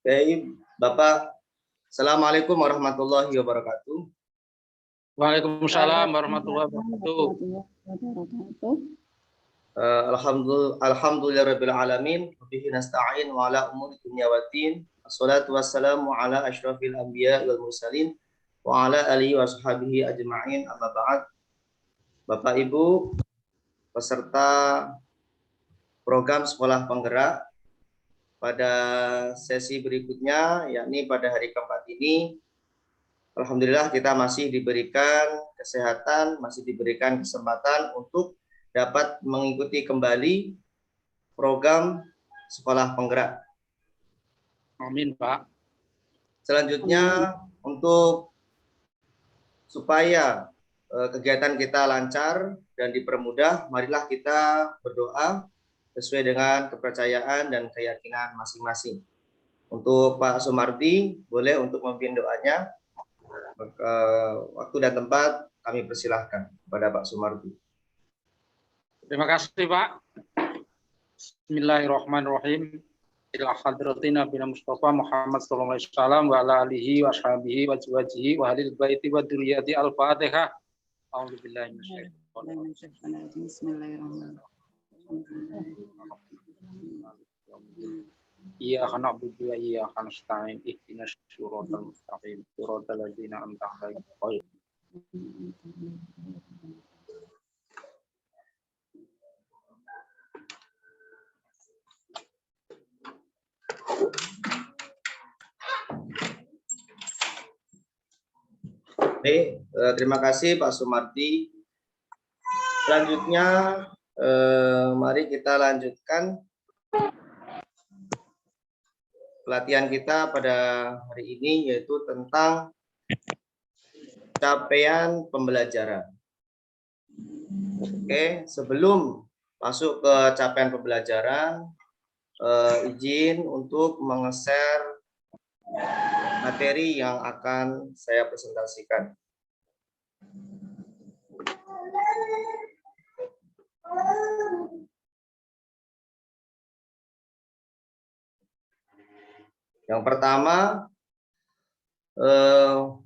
Baik, Bapak. Assalamualaikum warahmatullahi wabarakatuh. Waalaikumsalam warahmatullahi wabarakatuh. Alhamdulillahirabbil alamin, bihi nasta'in wa ala umuri dunya waddin. Wassalatu wassalamu ala asyrafil anbiya wal mursalin wa ala alihi wa sahbihi ajma'in. Amma ba'd. Bapak Ibu peserta program sekolah penggerak, pada sesi berikutnya, yakni pada hari keempat ini, alhamdulillah kita masih diberikan kesehatan, masih diberikan kesempatan untuk dapat mengikuti kembali program sekolah penggerak. Amin, Pak. Selanjutnya, untuk supaya kegiatan kita lancar dan dipermudah, marilah kita berdoa sesuai dengan kepercayaan dan keyakinan masing-masing. Untuk Pak Sumardi, boleh untuk memimpin doanya. Waktu dan tempat kami persilahkan kepada Pak Sumardi. Terima kasih, Pak. Bismillahirrahmanirrahim. Ila hadratina bina Mustafa Muhammad sallallahu alaihi wasallam wa ala alihi wa ashabihi wa azwajihi wa ahlil baiti wa dzurriyyati al-Fatihah. A'udzubillahi minasyaitonir rajim. Bismillahirrahmanirrahim. Iyyaka na'budu wa iyyaka nasta'in ihdinas siratal mustaqim siratal ladzina an'amta 'alaihim. Baik, terima kasih Pak Sumardi. Selanjutnya, mari kita lanjutkan pelatihan kita pada hari ini, yaitu tentang capaian pembelajaran. Oke, sebelum masuk ke capaian pembelajaran, izin untuk meng-share materi yang akan saya presentasikan. Yang pertama,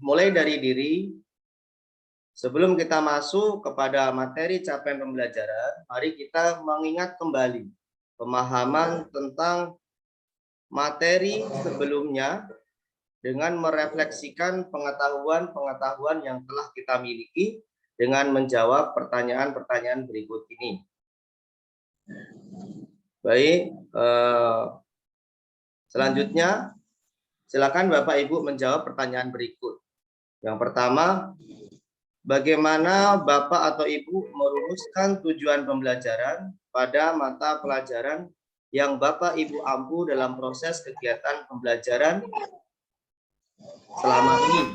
mulai dari diri. Sebelum kita masuk kepada materi capaian pembelajaran, mari kita mengingat kembali pemahaman tentang materi sebelumnya dengan merefleksikan pengetahuan-pengetahuan yang telah kita miliki dengan menjawab pertanyaan-pertanyaan berikut ini. Baik, selanjutnya silakan Bapak Ibu menjawab pertanyaan berikut. Yang pertama, bagaimana Bapak atau Ibu merumuskan tujuan pembelajaran pada mata pelajaran yang Bapak Ibu ampu dalam proses kegiatan pembelajaran selama ini?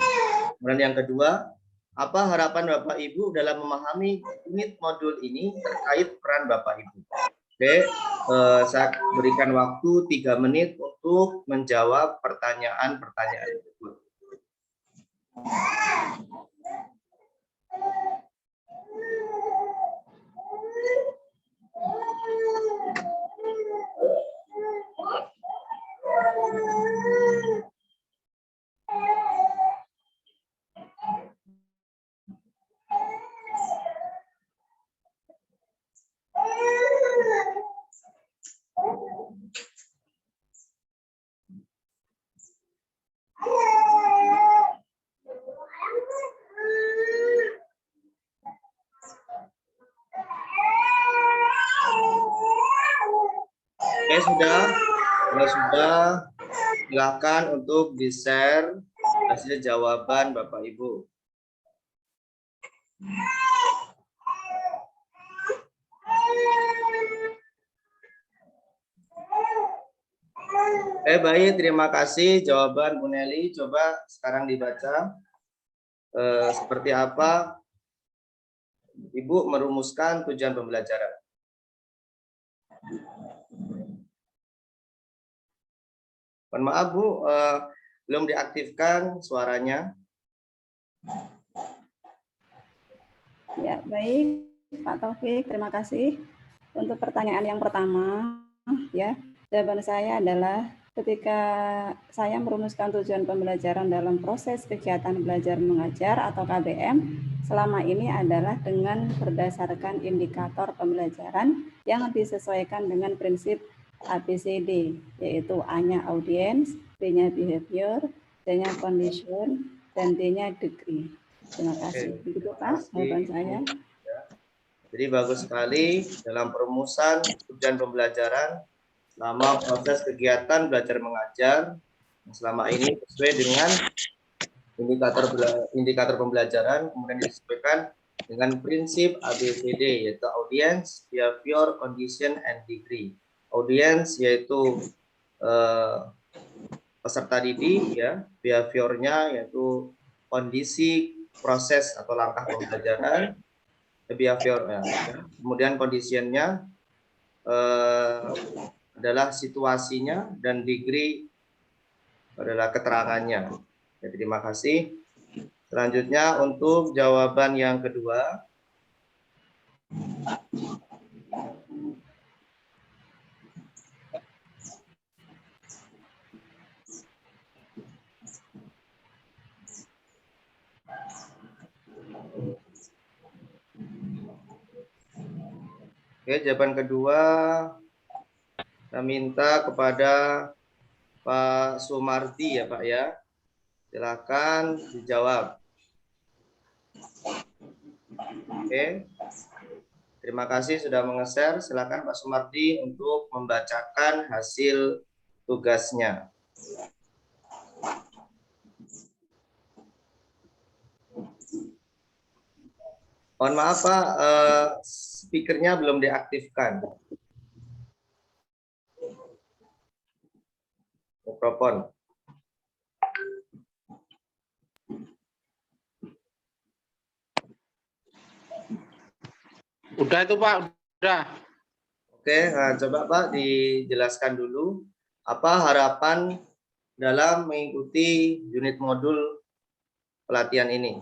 Kemudian yang kedua, apa harapan Bapak Ibu dalam memahami unit modul ini terkait peran Bapak Ibu? Oke, saya berikan waktu 3 menit untuk menjawab pertanyaan-pertanyaan tersebut. Oke, kalau sudah, silakan untuk di-share hasil jawaban Bapak Ibu. Baik, terima kasih jawaban Bu Nelly. Coba sekarang dibaca seperti apa Ibu merumuskan tujuan pembelajaran. Mohon maaf Bu, belum diaktifkan suaranya. Ya, baik Pak Taufik, terima kasih. Untuk pertanyaan yang pertama, ya, jawaban saya adalah ketika saya merumuskan tujuan pembelajaran dalam proses kegiatan belajar mengajar atau KBM selama ini adalah dengan berdasarkan indikator pembelajaran yang disesuaikan dengan prinsip ABCD, yaitu A-nya audience, B-nya behavior, C-nya condition, dan D-nya degree. Terima kasih. Begitu Pak, jawaban saya. Jadi bagus sekali dalam perumusan tujuan pembelajaran selama proses kegiatan belajar mengajar selama ini sesuai dengan indikator pembelajaran, kemudian disesuaikan dengan prinsip ABCD, yaitu audience, behavior, condition, and degree. Audience yaitu peserta didik, ya, behaviornya yaitu kondisi, proses atau langkah pembelajaran, behavior, ya. Kemudian conditionnya adalah situasinya, dan degree adalah keterangannya. Ya, terima kasih. Selanjutnya untuk jawaban yang kedua. Oke, jawaban kedua saya minta kepada Pak Sumardi ya Pak ya. Silakan dijawab. Oke. Terima kasih sudah menge-share. Silakan Pak Sumardi untuk membacakan hasil tugasnya. Mohon maaf Pak, speakernya belum diaktifkan. Mikrofon. Udah itu Pak, udah. Oke, nah, coba Pak dijelaskan dulu apa harapan dalam mengikuti unit modul pelatihan ini.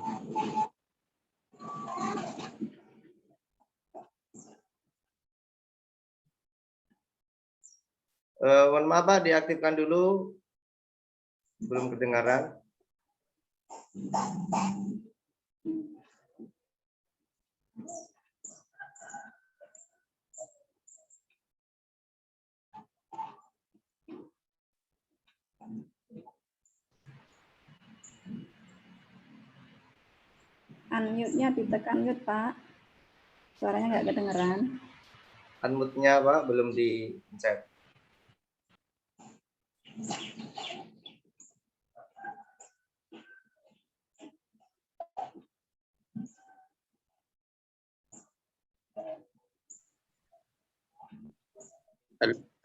Mohon maaf Pak, diaktifkan dulu. Belum kedengaran. Unmute-nya ditekan mute Pak. Suaranya nggak kedengeran. Unmute-nya Pak belum di-pencet.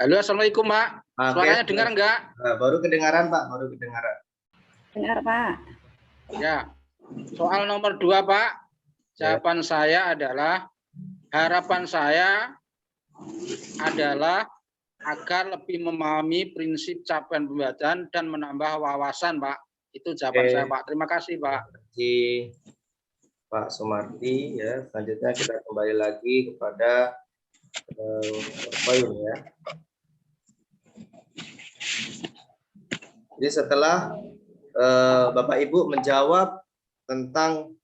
Halo, assalamualaikum Pak. Suaranya dengar enggak? Baru kedengaran Pak, baru kedengaran. Dengar Pak. Ya. Soal nomor 2 Pak. Jawaban saya adalah harapan saya adalah agar lebih memahami prinsip capaian pembelajaran dan menambah wawasan Pak. Itu jawaban saya Pak. Terima kasih Pak. Terima kasih Pak Sumardi ya. Selanjutnya kita kembali lagi kepada poin ya. Jadi setelah Bapak Ibu menjawab tentang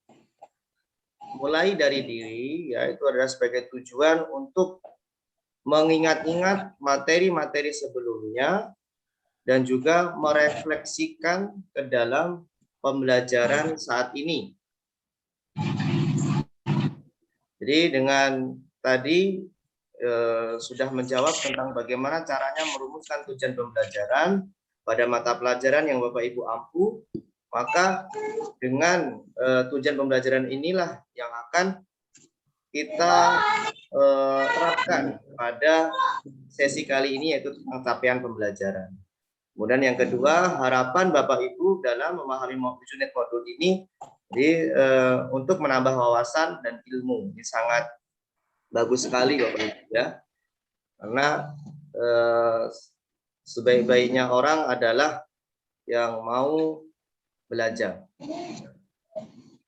mulai dari diri, ya itu adalah sebagai tujuan untuk mengingat-ingat materi-materi sebelumnya dan juga merefleksikan ke dalam pembelajaran saat ini. Jadi dengan tadi sudah menjawab tentang bagaimana caranya merumuskan tujuan pembelajaran pada mata pelajaran yang Bapak Ibu ampu, maka dengan tujuan pembelajaran inilah yang akan kita terapkan pada sesi kali ini, yaitu tentang capaian pembelajaran. Kemudian yang kedua, harapan Bapak Ibu dalam memahami unit modul ini untuk menambah wawasan dan ilmu. Ini sangat bagus sekali Bapak Ibu ya. Karena sebaik-baiknya orang adalah yang mau belajar.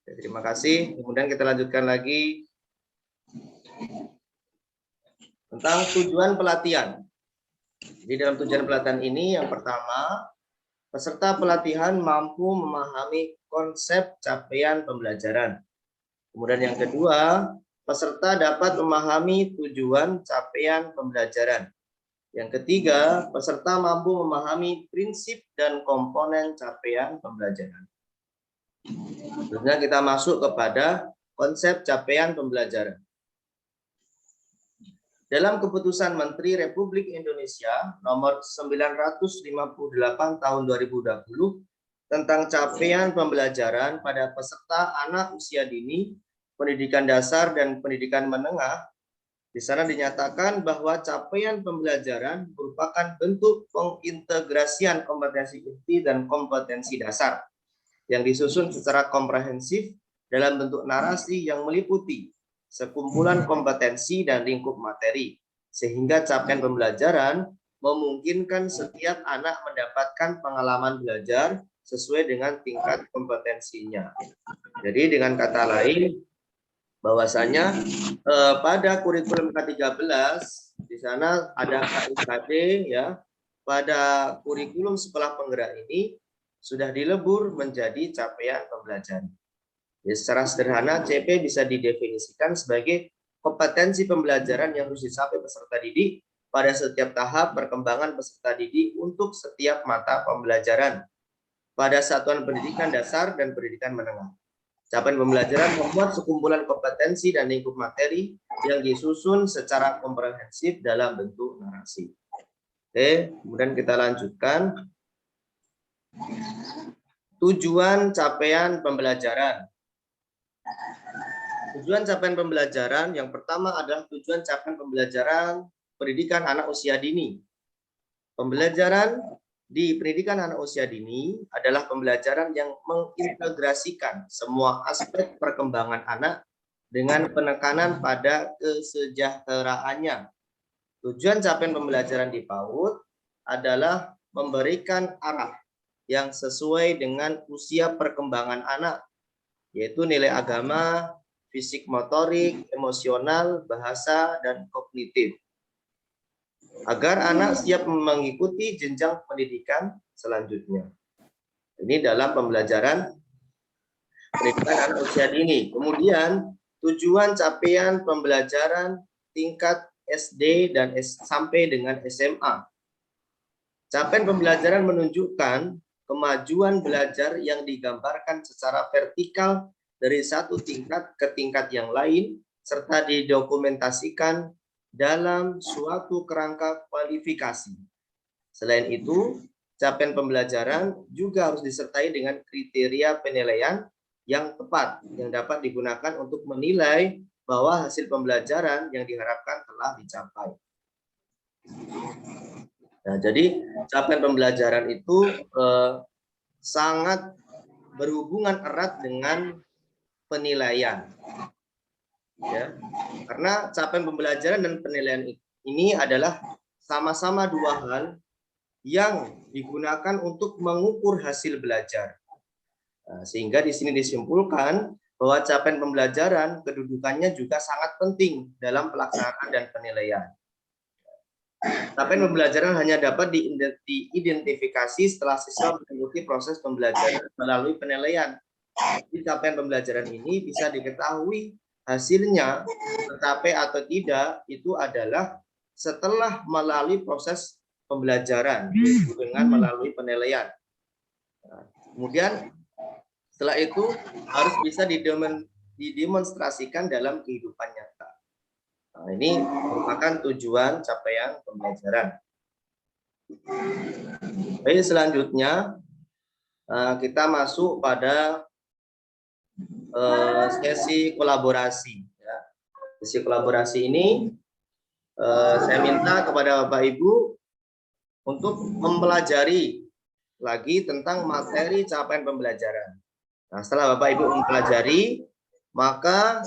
Terima kasih. Kemudian kita lanjutkan lagi tentang tujuan pelatihan. Di dalam tujuan pelatihan ini yang pertama, peserta pelatihan mampu memahami konsep capaian pembelajaran. Kemudian yang kedua, peserta dapat memahami tujuan capaian pembelajaran. Yang ketiga, peserta mampu memahami prinsip dan komponen capaian pembelajaran. Selanjutnya kita masuk kepada konsep capaian pembelajaran. Dalam Keputusan Menteri Republik Indonesia nomor 958 tahun 2020 tentang capaian pembelajaran pada peserta anak usia dini, pendidikan dasar dan pendidikan menengah, di sana dinyatakan bahwa capaian pembelajaran merupakan bentuk pengintegrasian kompetensi inti dan kompetensi dasar yang disusun secara komprehensif dalam bentuk narasi yang meliputi sekumpulan kompetensi dan lingkup materi, sehingga capaian pembelajaran memungkinkan setiap anak mendapatkan pengalaman belajar sesuai dengan tingkat kompetensinya. Jadi dengan kata lain, bahwasanya pada kurikulum K13 di sana ada KIKD ya, pada kurikulum sekolah penggerak ini sudah dilebur menjadi capaian pembelajaran. Ya, secara sederhana CP bisa didefinisikan sebagai kompetensi pembelajaran yang harus dicapai peserta didik pada setiap tahap perkembangan peserta didik untuk setiap mata pembelajaran pada satuan pendidikan dasar dan pendidikan menengah. Capaian pembelajaran membuat sekumpulan kompetensi dan lingkup materi yang disusun secara komprehensif dalam bentuk narasi. Oke, kemudian kita lanjutkan. Tujuan capaian pembelajaran. Tujuan capaian pembelajaran yang pertama adalah tujuan capaian pembelajaran pendidikan anak usia dini. Pembelajaran di pendidikan anak usia dini adalah pembelajaran yang mengintegrasikan semua aspek perkembangan anak dengan penekanan pada kesejahteraannya. Tujuan capaian pembelajaran di PAUD adalah memberikan arah yang sesuai dengan usia perkembangan anak, yaitu nilai agama, fisik motorik, emosional, bahasa, dan kognitif, agar anak siap mengikuti jenjang pendidikan selanjutnya. Ini dalam pembelajaran pendidikan anak usia dini. Kemudian tujuan capaian pembelajaran tingkat SD dan sampai dengan SMA. Capaian pembelajaran menunjukkan kemajuan belajar yang digambarkan secara vertikal dari satu tingkat ke tingkat yang lain, serta didokumentasikan dalam suatu kerangka kualifikasi. Selain itu, capaian pembelajaran juga harus disertai dengan kriteria penilaian yang tepat yang dapat digunakan untuk menilai bahwa hasil pembelajaran yang diharapkan telah dicapai. Nah, jadi capaian pembelajaran itu sangat berhubungan erat dengan penilaian. Ya, karena capaian pembelajaran dan penilaian ini adalah sama-sama dua hal yang digunakan untuk mengukur hasil belajar. Nah, sehingga di sini disimpulkan bahwa capaian pembelajaran kedudukannya juga sangat penting dalam pelaksanaan dan penilaian. Capaian pembelajaran hanya dapat diidentifikasi setelah siswa mengikuti proses pembelajaran melalui penilaian. Di capaian pembelajaran ini bisa diketahui hasilnya tercapai atau tidak itu adalah setelah melalui proses pembelajaran, yaitu dengan melalui penilaian. Nah, kemudian setelah itu harus bisa didemonstrasikan dalam kehidupan nyata. Nah, ini merupakan tujuan capaian pembelajaran. Baik, selanjutnya kita masuk pada sesi kolaborasi. Ya. Sesi kolaborasi ini saya minta kepada Bapak Ibu untuk mempelajari lagi tentang materi capaian pembelajaran. Nah, setelah Bapak Ibu mempelajari, maka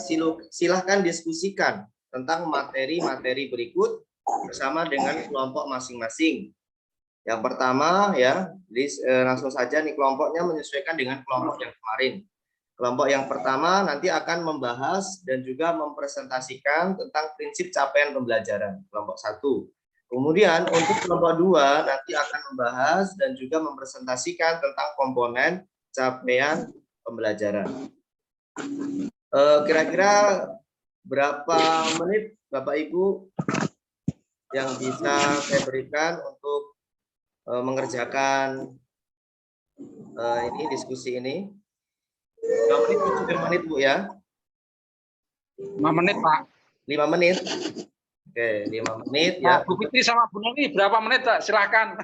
silahkan diskusikan tentang materi-materi berikut bersama dengan kelompok masing-masing. Yang pertama ya, langsung saja nih kelompoknya menyesuaikan dengan kelompok yang kemarin. Kelompok yang pertama nanti akan membahas dan juga mempresentasikan tentang prinsip capaian pembelajaran, kelompok 1. Kemudian untuk kelompok 2 nanti akan membahas dan juga mempresentasikan tentang komponen capaian pembelajaran. Kira-kira berapa menit Bapak Ibu yang bisa saya berikan untuk mengerjakan ini diskusi ini? 5 menit cukup 5 menit Bu ya? 5 menit Pak. 5 menit. Oke, 5 menit Nah, ya. Bu Fitri sama Bu Neni berapa menit Pak? Silahkan.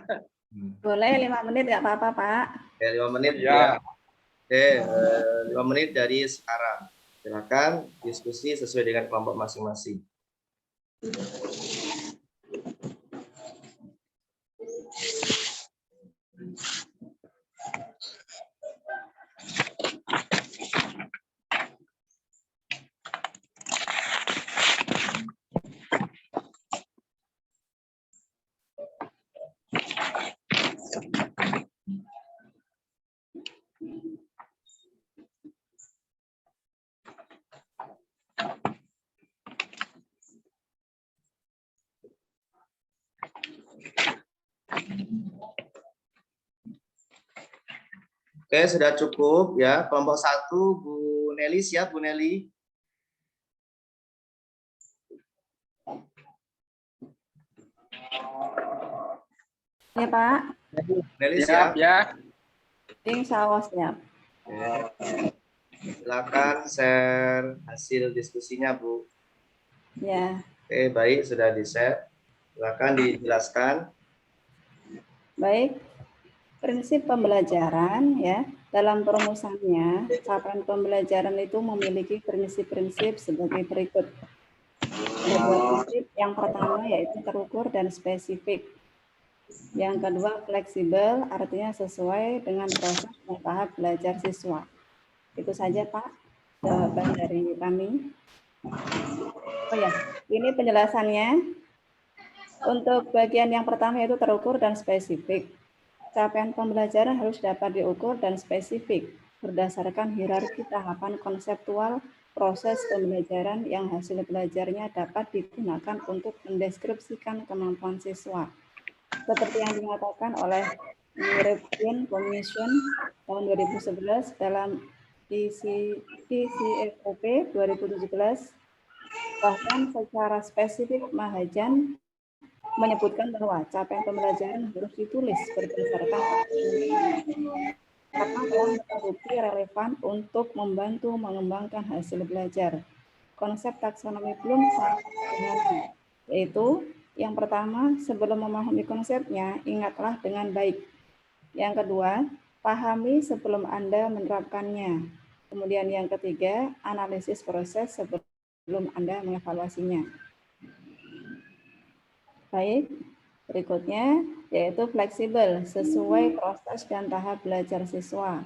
Boleh 5 menit nggak apa-apa Pak. Oke, 5 menit Ya. ya. Oke, 5 menit dari sekarang. Silakan diskusi sesuai dengan kelompok masing-masing. Oke, sudah cukup ya. Kelompok 1, Bu Nelly siap, Bu Nelly? Ya Pak. Nelly Siap siap? ya. Insya Allah siap. Oke. Silakan share hasil diskusinya, Bu. Ya. Oke, baik, sudah di-share. Silakan dijelaskan. Baik. Prinsip pembelajaran ya, dalam perumusannya, capaian pembelajaran itu memiliki prinsip-prinsip sebagai berikut. Ada 2 prinsip, yang pertama yaitu terukur dan spesifik. Yang kedua fleksibel, artinya sesuai dengan proses dan tahap belajar siswa. Itu saja Pak, jawaban dari kami. Oh ya, ini penjelasannya. Untuk bagian yang pertama yaitu terukur dan spesifik. Capaian pembelajaran harus dapat diukur dan spesifik berdasarkan hierarki tahapan konseptual proses pembelajaran yang hasil belajarnya dapat digunakan untuk mendeskripsikan kemampuan siswa. Seperti yang dinyatakan oleh European Commission tahun 2011 dalam ICFOP 2017, bahkan secara spesifik Mahajan menyebutkan bahwa capaian pembelajaran harus ditulis berdasarkan karena telah terbukti relevan untuk membantu mengembangkan hasil belajar. Konsep taksonomi Bloom sangat berguna, yaitu yang pertama, sebelum memahami konsepnya, ingatlah dengan baik. Yang kedua, pahami sebelum Anda menerapkannya. Kemudian yang ketiga, analisis proses sebelum Anda mengevaluasinya. Baik, berikutnya yaitu fleksibel, sesuai proses dan tahap belajar siswa.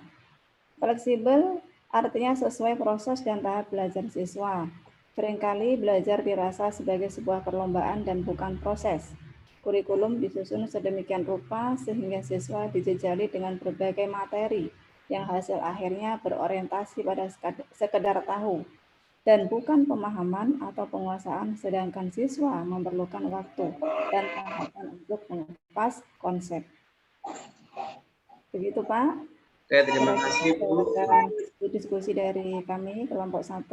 Fleksibel artinya sesuai proses dan tahap belajar siswa. Seringkali belajar dirasa sebagai sebuah perlombaan dan bukan proses. Kurikulum disusun sedemikian rupa sehingga siswa dijejali dengan berbagai materi yang hasil akhirnya berorientasi pada sekedar tahu dan bukan pemahaman atau penguasaan, sedangkan siswa memerlukan waktu dan tahapan untuk mengupas konsep. Begitu Pak. Oke, terima kasih Bu. Diskusi dari kami kelompok 1.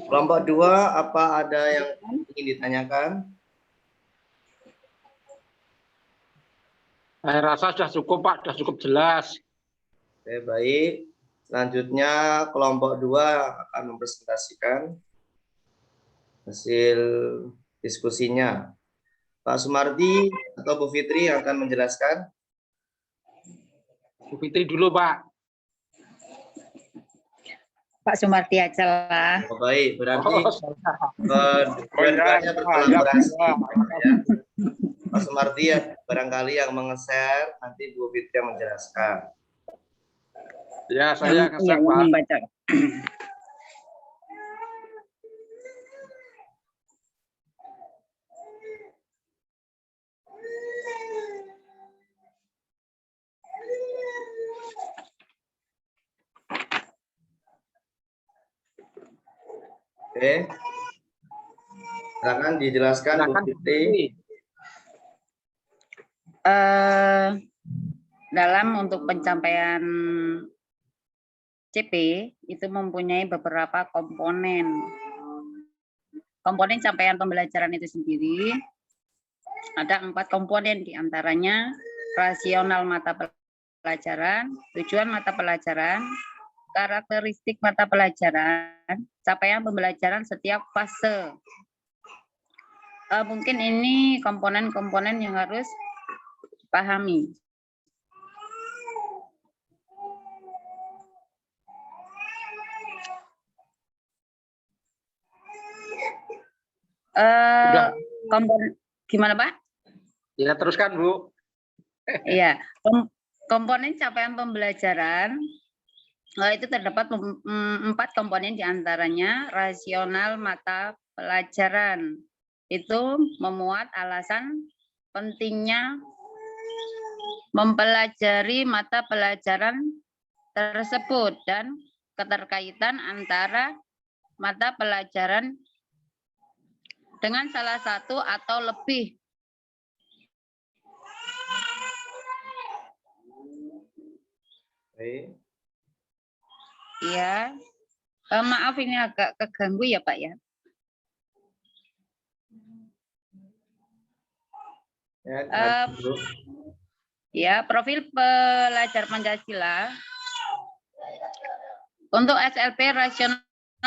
Kelompok 2, apa ada yang ingin ditanyakan? Saya rasa sudah cukup Pak, sudah cukup jelas. Oke, baik. Selanjutnya kelompok 2 akan mempresentasikan hasil diskusinya. Pak Sumardi atau Bu Fitri yang akan menjelaskan? Bu Fitri dulu Pak. Pak Sumardi aja lah. Oh, baik, berarti ya, berkolaborasi. ya. Ya. Pak Sumardi ya, barangkali yang meng-share, nanti Bu Fitri yang menjelaskan. Ya, saya Yang Pak. membaca. Oke. Silakan dijelaskan Bu Fitri. Dalam untuk pencapaian CP itu mempunyai beberapa komponen. Komponen capaian pembelajaran itu sendiri ada 4 komponen, diantaranya rasional mata pelajaran, tujuan mata pelajaran, karakteristik mata pelajaran, capaian pembelajaran setiap fase. Mungkin ini komponen-komponen yang harus dipahami. Komponen gimana Pak? Ya teruskan Bu. Iya, komponen capaian pembelajaran itu terdapat 4 komponen, diantaranya rasional mata pelajaran. Itu memuat alasan pentingnya mempelajari mata pelajaran tersebut dan keterkaitan antara mata pelajaran dengan salah satu atau lebih. Iya. Maaf ini agak keganggu ya Pak ya. Ya, profil pelajar Pancasila. Untuk SLP rasional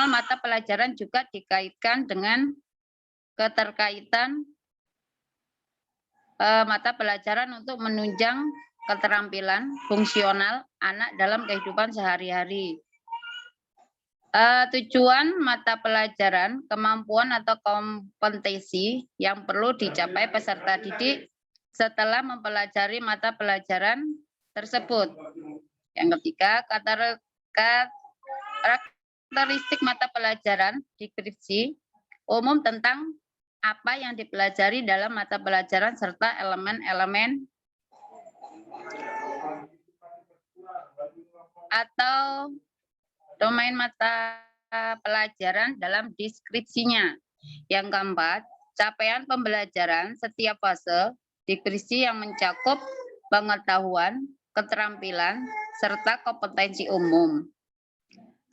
mata pelajaran juga dikaitkan dengan keterkaitan mata pelajaran untuk menunjang keterampilan fungsional anak dalam kehidupan sehari-hari. Tujuan mata pelajaran, kemampuan atau kompetensi yang perlu dicapai peserta didik setelah mempelajari mata pelajaran tersebut. Yang ketiga, karakteristik mata pelajaran, deskripsi umum tentang apa yang dipelajari dalam mata pelajaran serta elemen-elemen atau domain mata pelajaran dalam deskripsinya. Yang keempat, capaian pembelajaran setiap fase, deskripsi yang mencakup pengetahuan, keterampilan, serta kompetensi umum.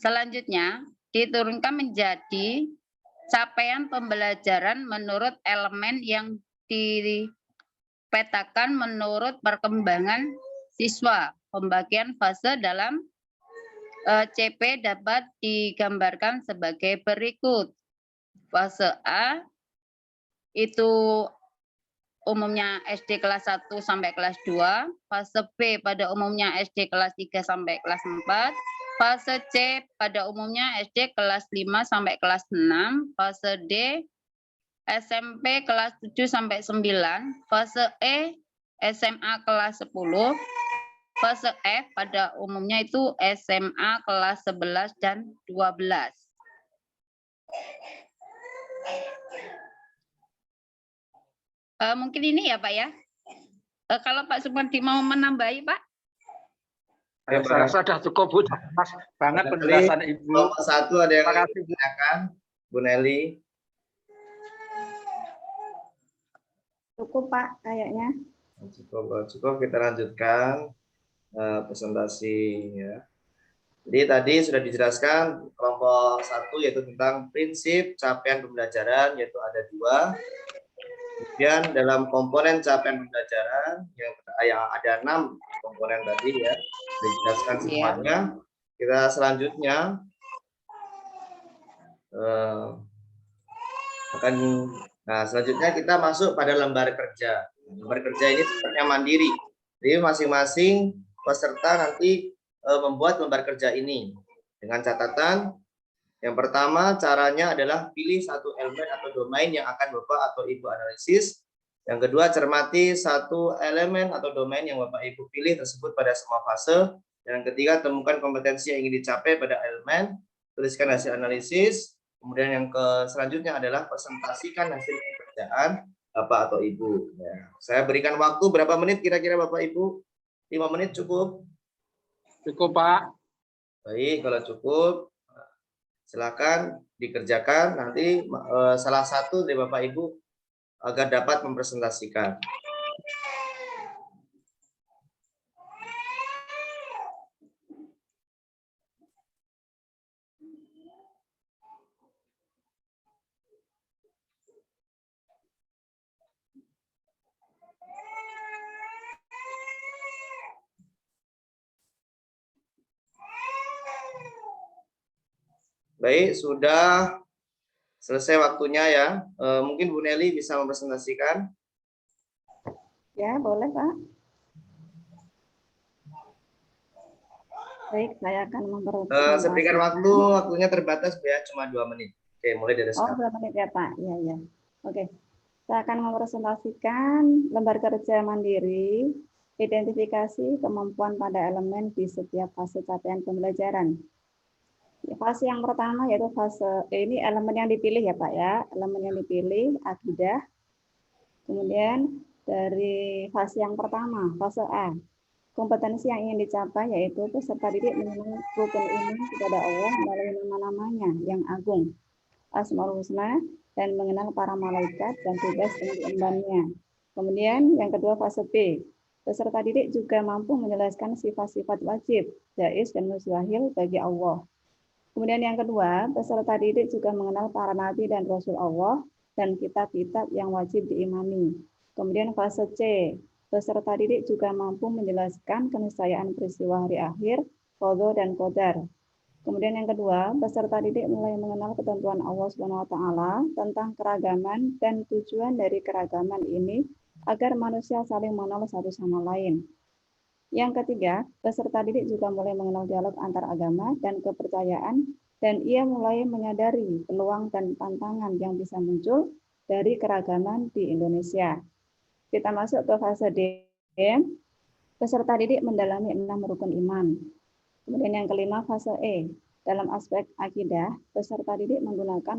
Selanjutnya, diturunkan menjadi capaian pembelajaran menurut elemen yang dipetakan menurut perkembangan siswa. Pembagian fase dalam CP dapat digambarkan sebagai berikut. Fase A itu umumnya SD kelas 1 sampai kelas 2, fase B pada umumnya SD kelas 3 sampai kelas 4, fase C pada umumnya SD kelas 5 sampai kelas 6, fase D SMP kelas 7 sampai 9, fase E SMA kelas 10, fase F pada umumnya itu SMA kelas 11 dan 12. Mungkin ini ya Pak ya. Kalau Pak Sumardi mau menambahi Pak. Saya sudah cukup Bu, pas banget penjelasan Ibu. Nomor 1 ada yang kasih silakan Bu Nelly. Cukup Pak kayaknya. Cukup kita lanjutkan presentasi ya. Jadi tadi sudah dijelaskan kelompok 1 yaitu tentang prinsip capaian pembelajaran, yaitu ada 2. Kemudian dalam komponen capaian pembelajaran yang ada 6 komponen tadi ya, dijelaskan semuanya. Kita selanjutnya selanjutnya kita masuk pada lembar kerja. Lembar kerja ini sifatnya mandiri. Jadi masing-masing peserta nanti membuat lembar kerja ini dengan catatan. Yang pertama caranya adalah pilih satu elemen atau domain yang akan Bapak atau Ibu analisis. Yang kedua, cermati satu elemen atau domain yang Bapak Ibu pilih tersebut pada semua fase. Dan yang ketiga, temukan kompetensi yang ingin dicapai pada elemen, tuliskan hasil analisis. Kemudian yang selanjutnya adalah presentasikan hasil pekerjaan Bapak atau Ibu. Ya, saya berikan waktu berapa menit kira-kira Bapak Ibu? 5 menit cukup? Cukup Pak. Baik, kalau cukup silakan dikerjakan. Nanti salah satu dari Bapak Ibu agar dapat mempresentasikan. Baik, sudah selesai waktunya ya. Mungkin Bu Nelly bisa mempresentasikan. Ya, boleh Pak. Baik, saya akan Saya berikan waktunya terbatas ya, cuma 2 menit. Oke, mulai dari Oh, sekarang. 2 menit ya Pak. Iya, iya. Oke. Saya akan mempresentasikan lembar kerja mandiri, identifikasi kemampuan pada elemen di setiap fase capaian pembelajaran. Fase yang pertama yaitu ini elemen yang dipilih ya Pak ya. Elemen yang dipilih akidah. Kemudian dari fase yang pertama, fase A. Kompetensi yang ingin dicapai yaitu peserta didik mengenal rukun iman kepada Allah melalui nama-namanya yang agung, Asmaul Husna, dan mengenal para malaikat dan tugas yang diembannya. Kemudian yang kedua fase B. Peserta didik juga mampu menjelaskan sifat-sifat wajib, jaiz, dan mustahil bagi Allah. Kemudian yang kedua, peserta didik juga mengenal para nabi dan rasul Allah dan kitab-kitab yang wajib diimani. Kemudian fase C. Peserta didik juga mampu menjelaskan keniscayaan peristiwa hari akhir, qadha dan qadar. Kemudian yang kedua, peserta didik mulai mengenal ketentuan Allah SWT tentang keragaman dan tujuan dari keragaman ini agar manusia saling mengenal satu sama lain. Yang ketiga, peserta didik juga mulai mengenal dialog antar agama dan kepercayaan, dan ia mulai menyadari peluang dan tantangan yang bisa muncul dari keragaman di Indonesia. Kita masuk ke fase D. Peserta didik mendalami 6 rukun iman. Kemudian yang kelima fase E. Dalam aspek akidah, peserta didik menggunakan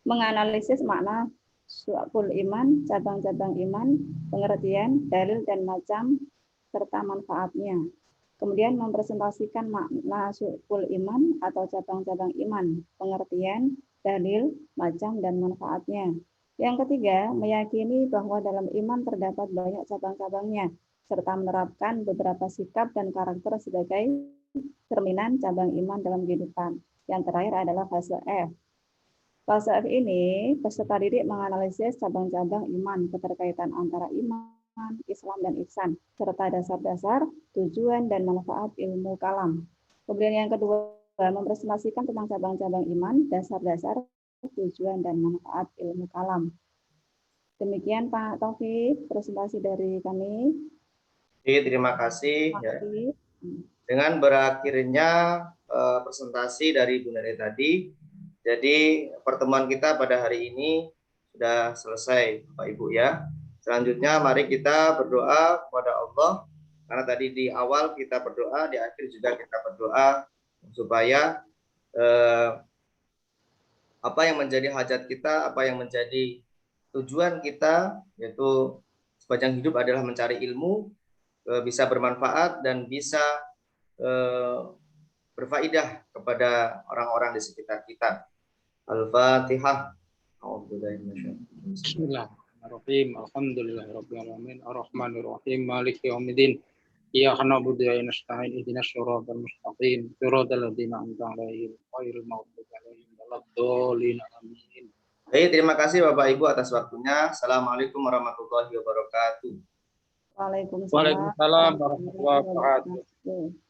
menganalisis makna su'ul iman, cabang-cabang iman, pengertian, dalil dan macam serta manfaatnya. Kemudian mempresentasikan makna su'ul iman atau cabang-cabang iman, pengertian, dalil, macam dan manfaatnya. Yang ketiga, meyakini bahwa dalam iman terdapat banyak cabang-cabangnya, serta menerapkan beberapa sikap dan karakter sebagai cerminan cabang iman dalam kehidupan. Yang terakhir adalah fase F. Fase F ini, peserta didik menganalisis cabang-cabang iman, keterkaitan antara iman, Islam, dan ihsan, serta dasar-dasar, tujuan, dan manfaat ilmu kalam. Kemudian yang kedua, mempresentasikan tentang cabang-cabang iman, dasar-dasar, tujuan, dan manfaat ilmu kalam. Demikian Pak Taufik, presentasi dari kami. Oke, terima kasih. Ya. Dengan berakhirnya presentasi dari Bu Nere tadi, jadi pertemuan kita pada hari ini sudah selesai, Bapak Ibu ya. Selanjutnya mari kita berdoa kepada Allah, karena tadi di awal kita berdoa, di akhir juga kita berdoa supaya apa yang menjadi hajat kita, apa yang menjadi tujuan kita, yaitu sepanjang hidup adalah mencari ilmu, bisa bermanfaat dan bisa berfaedah kepada orang-orang di sekitar kita. Al-Fatihah. Bismillahirrahmanirrahim. Alhamdulillahirabbil alamin. Arrahmanir rahim. Maliki yaumiddin. Iyyaka na'budu wa iyyaka nasta'in. Ihdinas siratal mustaqim. Siratal ladzina an'amta 'alaihim ghairil maghdubi 'alaihim waladdallin. Amin. Baik, terima kasih Bapak Ibu atas waktunya. Assalamualaikum warahmatullahi wabarakatuh. Waalaikumsalam Waalaikumsalam warahmatullahi wabarakatuh.